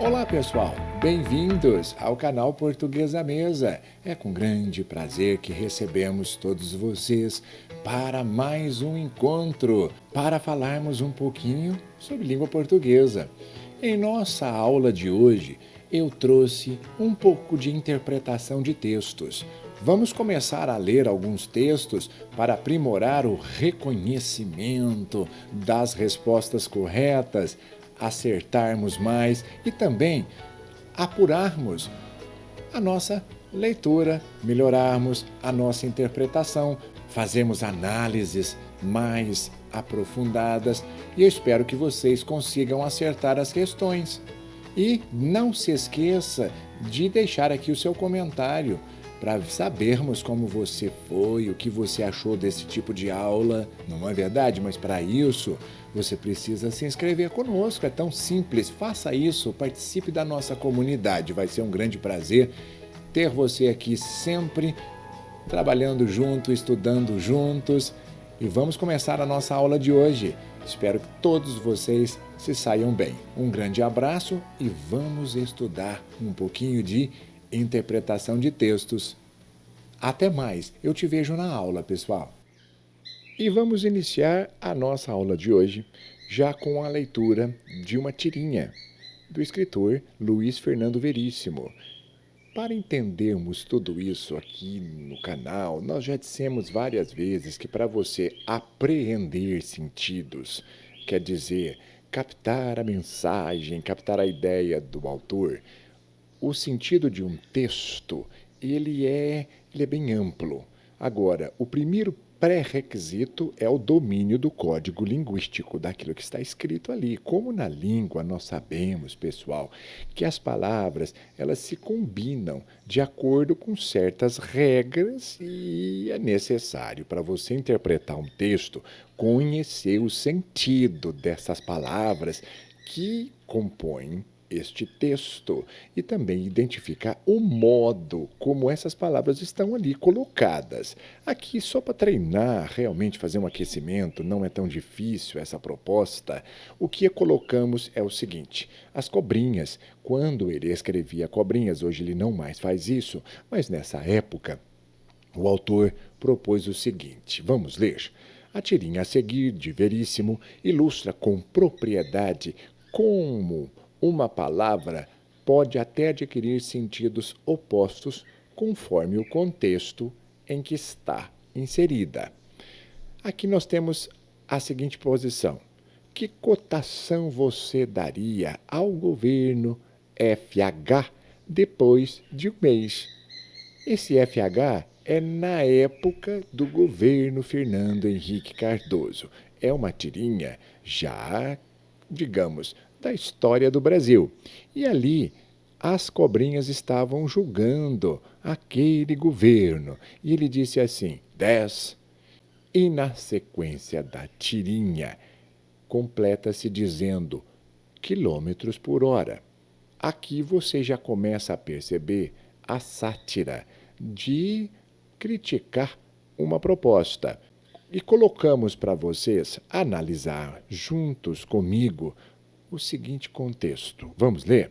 Olá pessoal, bem-vindos ao canal Português à Mesa. É com grande prazer que recebemos todos vocês para mais um encontro, para falarmos um pouquinho sobre língua portuguesa. Em nossa aula de hoje, eu trouxe um pouco de interpretação de textos. Vamos começar a ler alguns textos para aprimorar o reconhecimento das respostas corretas, acertarmos mais e também apurarmos a nossa leitura, melhorarmos a nossa interpretação, fazermos análises mais aprofundadas e eu espero que vocês consigam acertar as questões. E não se esqueça de deixar aqui o seu comentário para sabermos como você foi, o que você achou desse tipo de aula, não é verdade? Mas para isso, você precisa se inscrever conosco, é tão simples. Faça isso, participe da nossa comunidade, vai ser um grande prazer ter você aqui sempre trabalhando junto, estudando juntos. E vamos começar a nossa aula de hoje. Espero que todos vocês se saiam bem. Um grande abraço e vamos estudar um pouquinho de interpretação de textos. Até mais, eu te vejo na aula, pessoal. E vamos iniciar a nossa aula de hoje já com a leitura de uma tirinha do escritor Luiz Fernando Veríssimo. Para entendermos tudo isso aqui no canal, nós já dissemos várias vezes que para você apreender sentidos, quer dizer, captar a mensagem, captar a ideia do autor, o sentido de um texto, ele é bem amplo. Agora, o primeiro pré-requisito é o domínio do código linguístico, daquilo que está escrito ali. Como na língua nós sabemos, pessoal, que as palavras elas se combinam de acordo com certas regras e é necessário para você interpretar um texto conhecer o sentido dessas palavras que compõem este texto e também identificar o modo como essas palavras estão ali colocadas. Aqui, só para treinar, realmente fazer um aquecimento, não é tão difícil essa proposta. O que colocamos é o seguinte: as cobrinhas, quando ele escrevia cobrinhas, hoje ele não mais faz isso, mas nessa época o autor propôs o seguinte: vamos ler. A tirinha a seguir, de Veríssimo, ilustra com propriedade como uma palavra pode até adquirir sentidos opostos conforme o contexto em que está inserida. Aqui nós temos a seguinte posição: que cotação você daria ao governo FH depois de um mês? Esse FH é na época do governo Fernando Henrique Cardoso. É uma tirinha já, digamos, da história do Brasil. E ali as cobrinhas estavam julgando aquele governo. E ele disse assim: 10. E na sequência da tirinha, completa-se dizendo quilômetros por hora. Aqui você já começa a perceber a sátira de criticar uma proposta. E colocamos para vocês analisar juntos comigo o seguinte contexto. Vamos ler?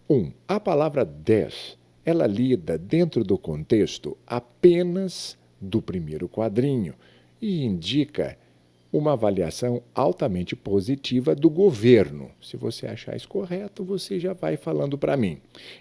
1. A palavra 10, ela lida dentro do contexto apenas do primeiro quadrinho e indica uma avaliação altamente positiva do governo. Se você achar isso correto, você já vai falando para mim.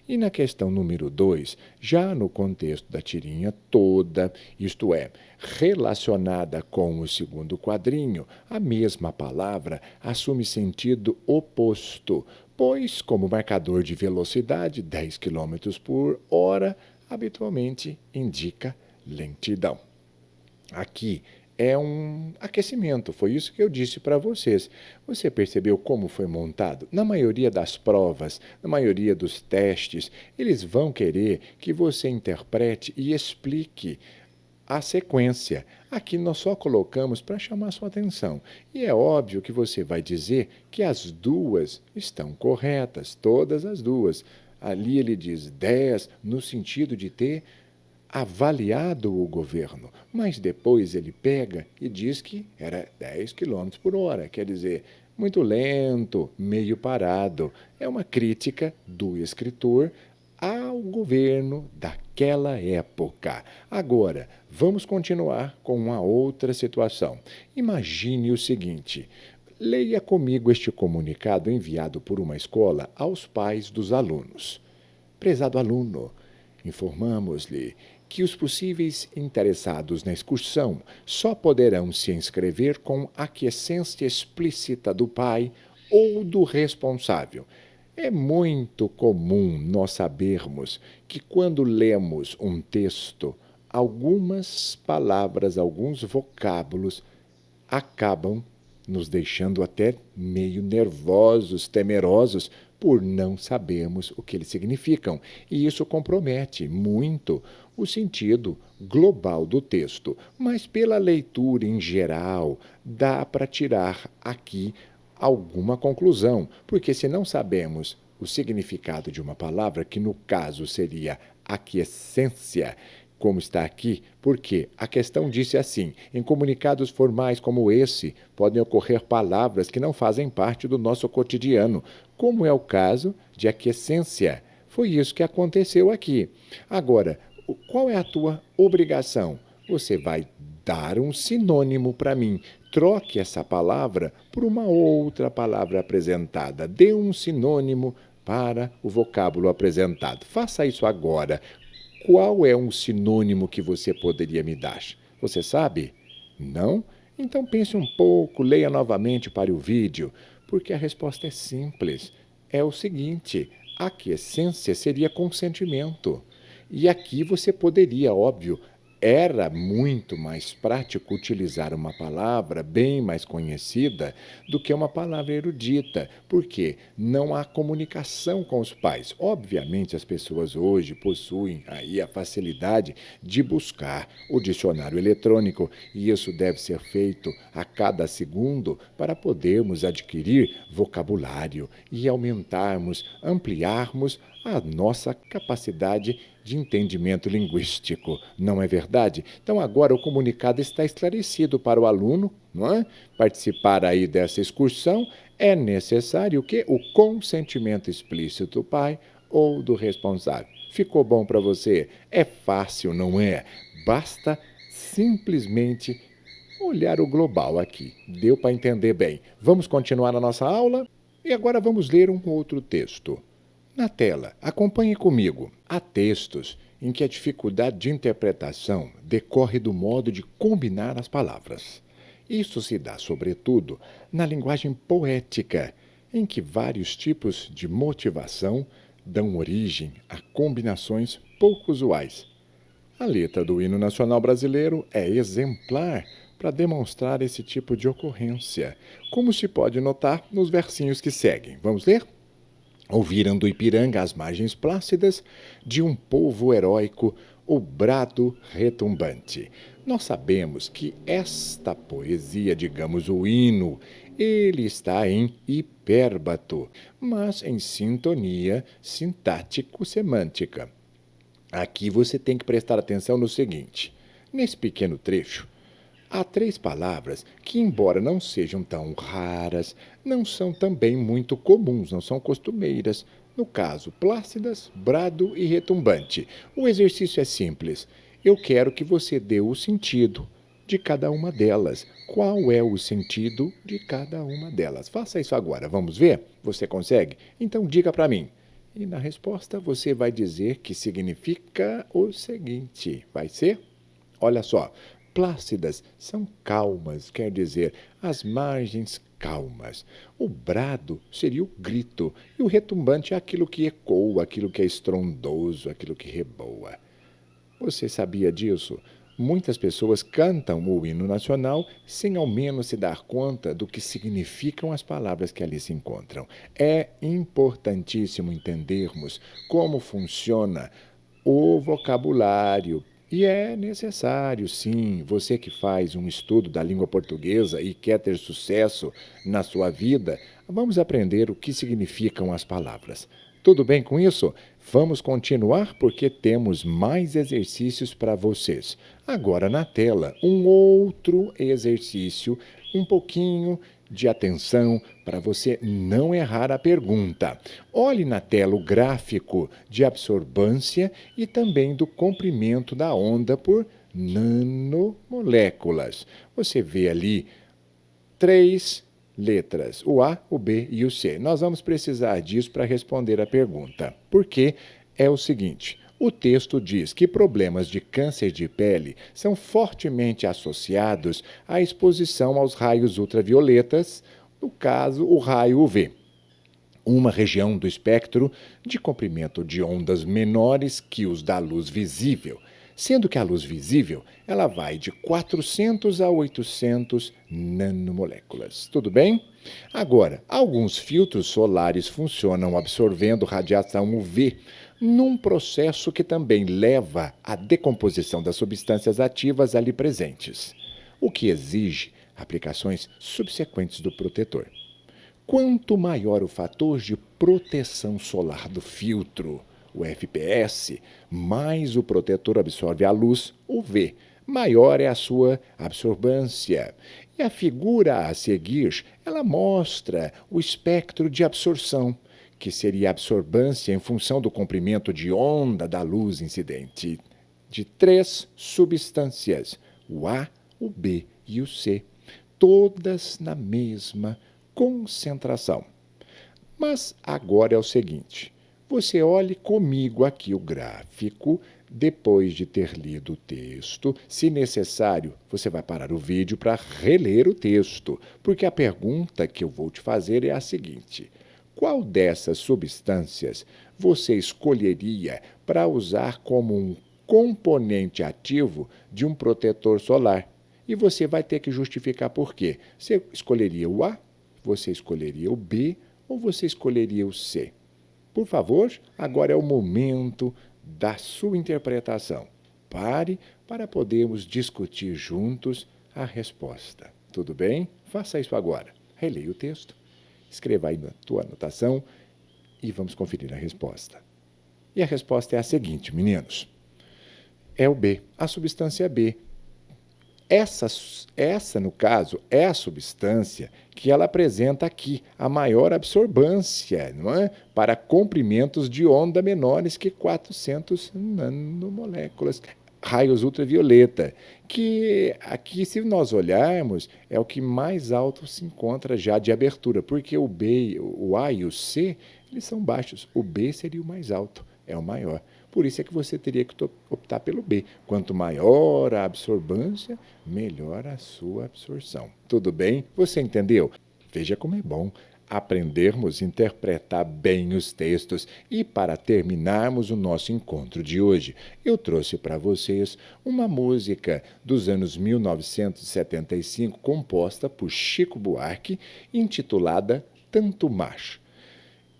E na questão número 2, já no contexto da tirinha toda, isto é, relacionada com o segundo quadrinho, a mesma palavra assume sentido oposto, pois, como marcador de velocidade, 10 km por hora, habitualmente indica lentidão. Aqui é um aquecimento, foi isso que eu disse para vocês. Você percebeu como foi montado? Na maioria das provas, na maioria dos testes, eles vão querer que você interprete e explique a sequência. Aqui nós só colocamos para chamar sua atenção. E é óbvio que você vai dizer que as duas estão corretas, todas as duas. Ali ele diz 10 no sentido de ter avaliado o governo, mas depois ele pega e diz que era 10 km/h, quer dizer, muito lento, meio parado. É uma crítica do escritor ao governo daquela época. Agora, vamos continuar com uma outra situação. Imagine o seguinte: leia comigo este comunicado enviado por uma escola aos pais dos alunos. Prezado aluno, informamos-lhe que os possíveis interessados na excursão só poderão se inscrever com aquiescência explícita do pai ou do responsável. É muito comum nós sabermos que, quando lemos um texto, algumas palavras, alguns vocábulos acabam nos deixando até meio nervosos, temerosos, por não sabermos o que eles significam. E isso compromete muito o sentido global do texto. Mas, pela leitura em geral, dá para tirar aqui alguma conclusão, porque se não sabemos o significado de uma palavra, que no caso seria aquiescência, como está aqui, porque a questão disse assim: em comunicados formais como esse, podem ocorrer palavras que não fazem parte do nosso cotidiano, como é o caso de aquiescência. Foi isso que aconteceu aqui. Agora, qual é a tua obrigação? Você vai dar um sinônimo para mim. Troque essa palavra por uma outra palavra apresentada. Dê um sinônimo para o vocábulo apresentado. Faça isso agora. Qual é um sinônimo que você poderia me dar? Você sabe? Não? Então pense um pouco, leia novamente para o vídeo, porque a resposta é simples. É o seguinte: aquiescência seria consentimento. E aqui você poderia, óbvio, era muito mais prático utilizar uma palavra bem mais conhecida do que uma palavra erudita, porque não há comunicação com os pais. Obviamente, as pessoas hoje possuem aí a facilidade de buscar o dicionário eletrônico, e isso deve ser feito a cada segundo para podermos adquirir vocabulário e aumentarmos, ampliarmos a nossa capacidade de entendimento linguístico, não é verdade? Então agora o comunicado está esclarecido para o aluno, não é? Participar aí dessa excursão é necessário que o consentimento explícito do pai ou do responsável. Ficou bom para você? É fácil, não é? Basta simplesmente olhar o global aqui. Deu para entender bem. Vamos continuar a nossa aula? E agora vamos ler um outro texto. Na tela, acompanhe comigo. Há textos em que a dificuldade de interpretação decorre do modo de combinar as palavras. Isso se dá, sobretudo, na linguagem poética, em que vários tipos de motivação dão origem a combinações pouco usuais. A letra do hino nacional brasileiro é exemplar para demonstrar esse tipo de ocorrência, como se pode notar nos versinhos que seguem. Vamos ler? Ouviram do Ipiranga as margens plácidas de um povo heróico o brado retumbante. Nós sabemos que esta poesia, digamos o hino, ele está em hipérbato, mas em sintonia sintático-semântica. Aqui você tem que prestar atenção no seguinte: nesse pequeno trecho, há 3 palavras que, embora não sejam tão raras, não são também muito comuns, não são costumeiras. No caso, plácidas, brado e retumbante. O exercício é simples. Eu quero que você dê o sentido de cada uma delas. Qual é o sentido de cada uma delas? Faça isso agora. Vamos ver? Você consegue? Então diga para mim. E na resposta você vai dizer que significa o seguinte. Vai ser? Olha só. Plácidas são calmas, quer dizer, as margens calmas. O brado seria o grito, e o retumbante é aquilo que ecoa, aquilo que é estrondoso, aquilo que reboa. Você sabia disso? Muitas pessoas cantam o hino nacional sem ao menos se dar conta do que significam as palavras que ali se encontram. É importantíssimo entendermos como funciona o vocabulário. E é necessário, sim, você que faz um estudo da língua portuguesa e quer ter sucesso na sua vida, vamos aprender o que significam as palavras. Tudo bem com isso? Vamos continuar porque temos mais exercícios para vocês. Agora na tela, um outro exercício, um pouquinho de atenção para você não errar a pergunta. Olhe na tela o gráfico de absorbância e também do comprimento da onda por nanomoléculas. Você vê ali 3 letras, o A, o B e o C. Nós vamos precisar disso para responder a pergunta, porque é o seguinte: o texto diz que problemas de câncer de pele são fortemente associados à exposição aos raios ultravioletas, no caso, o raio UV, uma região do espectro de comprimento de ondas menores que os da luz visível, sendo que a luz visível ela vai de 400 a 800 nanomoléculas. Tudo bem? Agora, alguns filtros solares funcionam absorvendo radiação UV num processo que também leva à decomposição das substâncias ativas ali presentes, o que exige aplicações subsequentes do protetor. Quanto maior o fator de proteção solar do filtro, o FPS, mais o protetor absorve a luz UV, maior é a sua absorvância. E a figura a seguir, ela mostra o espectro de absorção, que seria a absorbância em função do comprimento de onda da luz incidente, de 3 substâncias, o A, o B e o C, todas na mesma concentração. Mas agora é o seguinte: você olhe comigo aqui o gráfico, depois de ter lido o texto. Se necessário, você vai parar o vídeo para reler o texto, porque a pergunta que eu vou te fazer é a seguinte: qual dessas substâncias você escolheria para usar como um componente ativo de um protetor solar? E você vai ter que justificar por quê. Você escolheria o A? Você escolheria o B ou você escolheria o C? Por favor, agora é o momento da sua interpretação. Pare para podermos discutir juntos a resposta. Tudo bem? Faça isso agora. Releia o texto, escreva aí na tua anotação e vamos conferir a resposta. E a resposta é a seguinte, meninos. É o B, a substância B. Essa, no caso, é a substância que ela apresenta aqui a maior absorbância, não é? Para comprimentos de onda menores que 400 nanomoléculas, raios ultravioleta, que aqui, se nós olharmos, é o que mais alto se encontra já de abertura, porque o B, o A e o C, eles são baixos. O B seria o mais alto, é o maior. Por isso é que você teria que optar pelo B. Quanto maior a absorbância, melhor a sua absorção. Tudo bem? Você entendeu? Veja como é bom aprendermos a interpretar bem os textos. E para terminarmos o nosso encontro de hoje, eu trouxe para vocês uma música dos anos 1975, composta por Chico Buarque, intitulada Tanto Mar.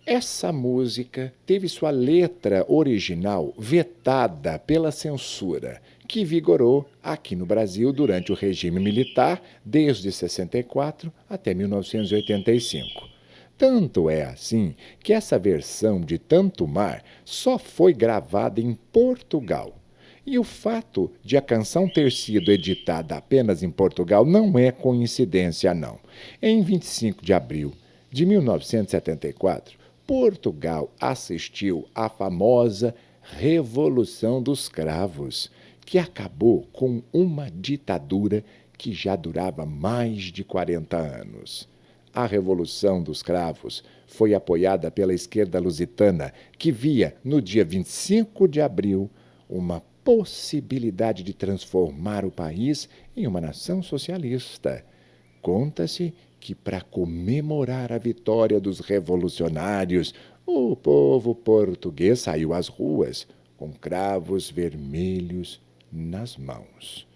Essa música teve sua letra original vetada pela censura, que vigorou aqui no Brasil durante o regime militar desde 64 até 1985. Tanto é assim que essa versão de Tanto Mar só foi gravada em Portugal. E o fato de a canção ter sido editada apenas em Portugal não é coincidência, não. Em 25 de abril de 1974, Portugal assistiu à famosa Revolução dos Cravos, que acabou com uma ditadura que já durava mais de 40 anos. A Revolução dos Cravos foi apoiada pela esquerda lusitana, que via, no dia 25 de abril, uma possibilidade de transformar o país em uma nação socialista. Conta-se que, para comemorar a vitória dos revolucionários, o povo português saiu às ruas com cravos vermelhos nas mãos.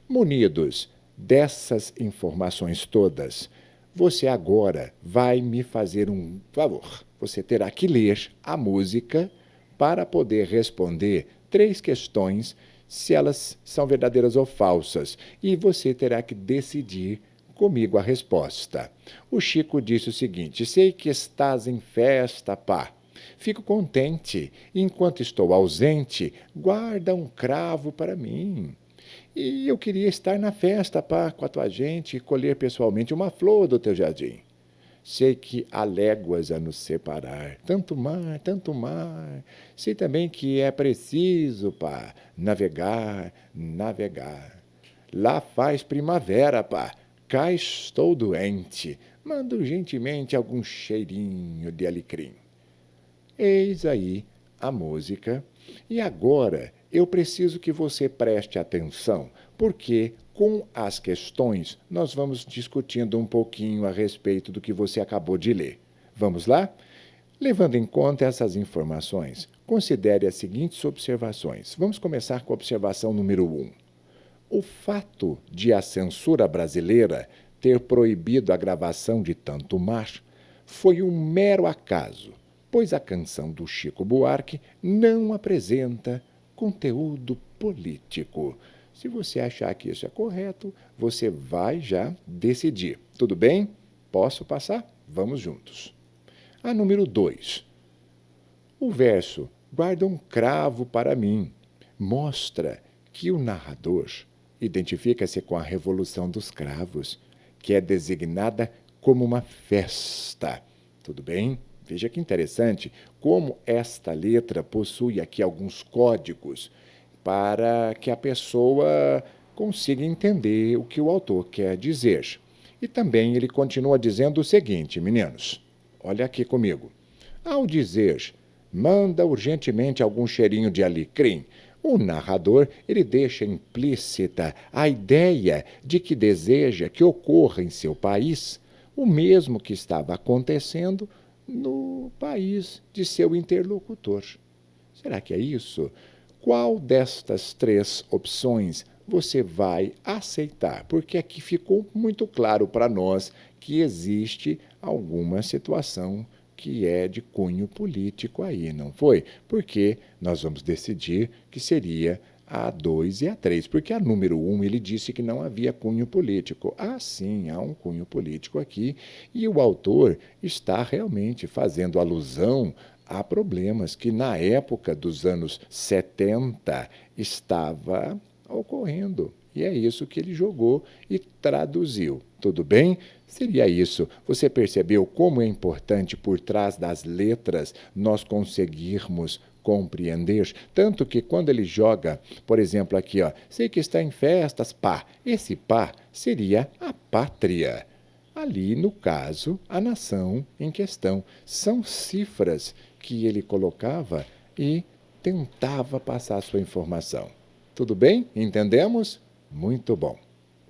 Munidos dessas informações todas, você agora vai me fazer um favor. Você terá que ler a música para poder responder 3 questões, se elas são verdadeiras ou falsas, e você terá que decidir comigo a resposta. O Chico disse o seguinte: sei que estás em festa, pá, Fico contente. Enquanto estou ausente, guarda um cravo para mim. E eu queria estar na festa, pá, com a tua gente e colher pessoalmente uma flor do teu jardim. Sei que há léguas a nos separar, tanto mar, tanto mar. Sei também que é preciso, pá, navegar, navegar. Lá faz primavera, pá. Cá estou doente. Mando gentilmente algum cheirinho de alecrim. Eis aí a música. E agora eu preciso que você preste atenção, porque com as questões nós vamos discutindo um pouquinho a respeito do que você acabou de ler. Vamos lá? Levando em conta essas informações, considere as seguintes observações. Vamos começar com a observação número 1. O fato de a censura brasileira ter proibido a gravação de Tanto Mar foi um mero acaso, pois a canção do Chico Buarque não apresenta conteúdo político. Se você achar que isso é correto, você vai já decidir. Tudo bem? Posso passar? Vamos juntos. A número 2. O verso "Guarda um cravo para mim" mostra que o narrador identifica-se com a Revolução dos Cravos, que é designada como uma festa. Tudo bem? Veja que interessante como esta letra possui aqui alguns códigos para que a pessoa consiga entender o que o autor quer dizer. E também ele continua dizendo o seguinte, meninos, olha aqui comigo. Ao dizer, manda urgentemente algum cheirinho de alecrim, o narrador ele deixa implícita a ideia de que deseja que ocorra em seu país o mesmo que estava acontecendo no país de seu interlocutor. Será que é isso? Qual destas 3 opções você vai aceitar? Porque aqui ficou muito claro para nós que existe alguma situação que é de cunho político aí, não foi? Porque nós vamos decidir que seria a 2 e a 3, porque a número 1 ele disse que não havia cunho político. Ah, sim, há um cunho político aqui, e o autor está realmente fazendo alusão a problemas que na época dos anos 70 estava ocorrendo. E é isso que ele jogou e traduziu. Tudo bem? Seria isso. Você percebeu como é importante por trás das letras nós conseguirmos compreender? Tanto que quando ele joga, por exemplo, aqui, ó, sei que está em festas, pá. Esse pá seria a pátria. Ali, no caso, a nação em questão. São cifras que ele colocava e tentava passar sua informação. Tudo bem? Entendemos? Muito bom.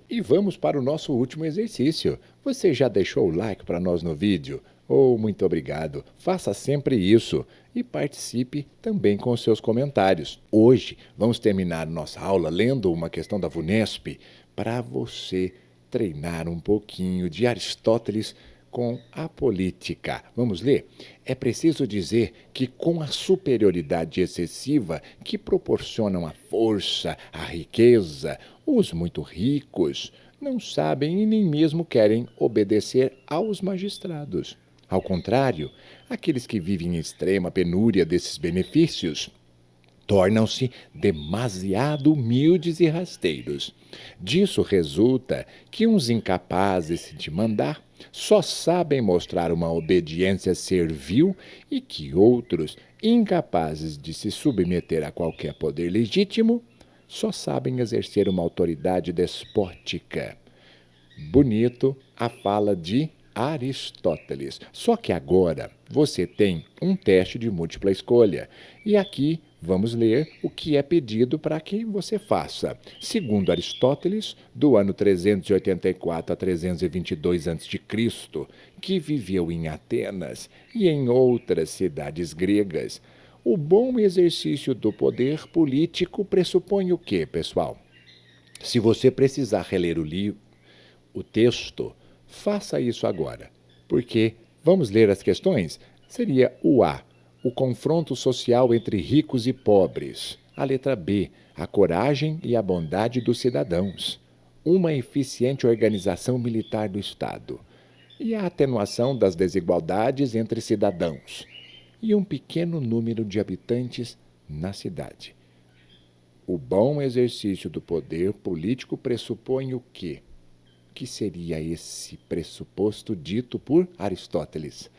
E vamos para o nosso último exercício. Você já deixou o like para nós no vídeo? Oh, muito obrigado. Faça sempre isso e participe também com os seus comentários. Hoje vamos terminar nossa aula lendo uma questão da VUNESP para você treinar um pouquinho de Aristóteles com a política. Vamos ler? É preciso dizer que com a superioridade excessiva que proporcionam a força, a riqueza, os muito ricos não sabem e nem mesmo querem obedecer aos magistrados. Ao contrário, aqueles que vivem em extrema penúria desses benefícios tornam-se demasiado humildes e rasteiros. Disso resulta que uns incapazes de mandar só sabem mostrar uma obediência servil e que outros, incapazes de se submeter a qualquer poder legítimo, só sabem exercer uma autoridade despótica. Bonito a fala de Aristóteles. Só que agora você tem um teste de múltipla escolha. E aqui vamos ler o que é pedido para que você faça. Segundo Aristóteles, do ano 384 a 322 a.C., que viveu em Atenas e em outras cidades gregas, o bom exercício do poder político pressupõe o quê, pessoal? Se você precisar reler o texto, faça isso agora, porque vamos ler as questões? Seria o A, o confronto social entre ricos e pobres. A letra B, a coragem e a bondade dos cidadãos. Uma eficiente organização militar do Estado. E a atenuação das desigualdades entre cidadãos. e um pequeno número de habitantes na cidade. O bom exercício do poder político pressupõe o quê? Que seria esse pressuposto dito por Aristóteles?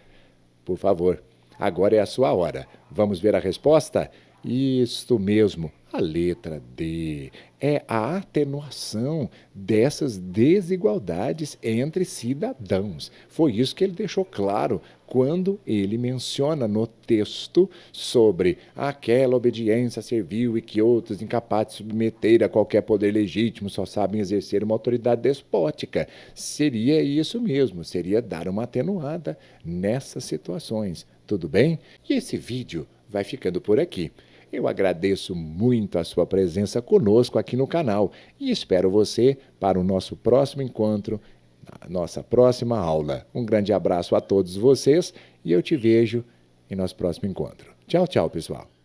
Por favor, agora é a sua hora. Vamos ver a resposta? Isto mesmo, a letra D. É a atenuação dessas desigualdades entre cidadãos. Foi isso que ele deixou claro quando ele menciona no texto sobre aquela obediência servil e que outros, incapazes de submeter a qualquer poder legítimo, só sabem exercer uma autoridade despótica. Seria isso mesmo, seria dar uma atenuada nessas situações. Tudo bem? E esse vídeo vai ficando por aqui. Eu agradeço muito a sua presença conosco aqui no canal e espero você para o nosso próximo encontro, a nossa próxima aula. Um grande abraço a todos vocês e eu te vejo em nosso próximo encontro. Tchau, tchau, pessoal.